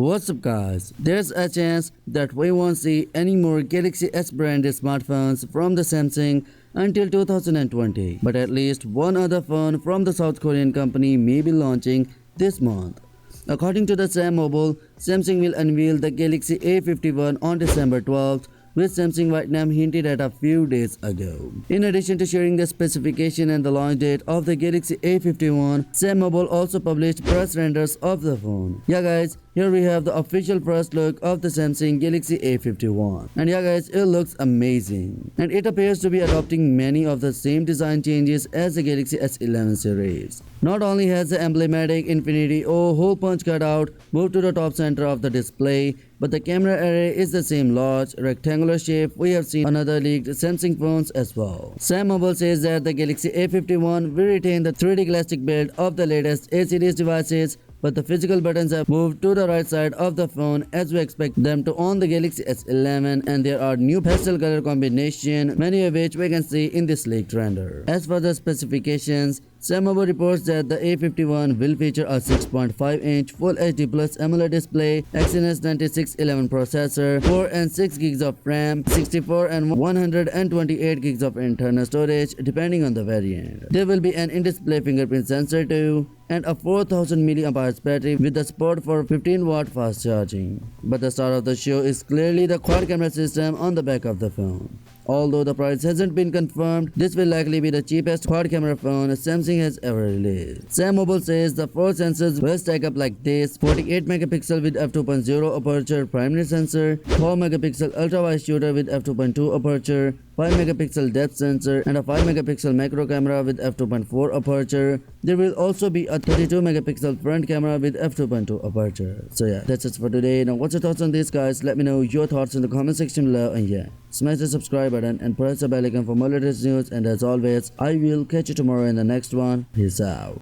What's up guys, there's a chance that we won't see any more Galaxy S branded smartphones from the Samsung until 2020, but at least one other phone from the South Korean company may be launching this month. According to the Sam Mobile, Samsung will unveil the Galaxy A51 on December 12th, which Samsung Vietnam hinted at a few days ago. In addition to sharing the specification and the launch date of the Galaxy A51, Sam Mobile also published press renders of the phone. Yeah guys, here we have the official first look of the Samsung Galaxy A51. And yeah guys, it looks amazing. And it appears to be adopting many of the same design changes as the Galaxy S11 series. Not only has the emblematic infinity or hole punch cutout moved to the top center of the display, but the camera array is the same large, rectangular shape we have seen on other leaked Samsung phones as well. Sam Mobile says that the Galaxy A51 will retain the 3D glass build of the latest A series devices, but the physical buttons have moved to the right side of the phone as we expect them to on the Galaxy S11, and there are new pastel color combination, many of which we can see in this leaked render. As for the specifications, Sam Mobile reports that the A51 will feature a 6.5-inch Full HD Plus AMOLED display, Exynos 9611 processor, 4 and 6 gigs of RAM, 64 and 128 gigs of internal storage depending on the variant. There will be an in-display fingerprint sensor too, and a 4000 mAh battery with the support for 15-watt fast charging. But the star of the show is clearly the quad camera system on the back of the phone. Although the price hasn't been confirmed, this will likely be the cheapest quad camera phone Samsung has ever released. Sam Mobile says the 4 sensors will stack up like this: 48 megapixel with f2.0 aperture primary sensor, 4 megapixel ultra wide shooter with f2.2 aperture, 5 megapixel depth sensor, and a 5 megapixel macro camera with f2.4 aperture. There will also be a 32 megapixel front camera with f2.2 aperture. So yeah, that's it for today. Now what's your thoughts on this guys? Let me know your thoughts in the comment section below, and yeah, smash the subscribe button and press the bell icon for more latest news, and as always, I will catch you tomorrow in the next one. Peace out.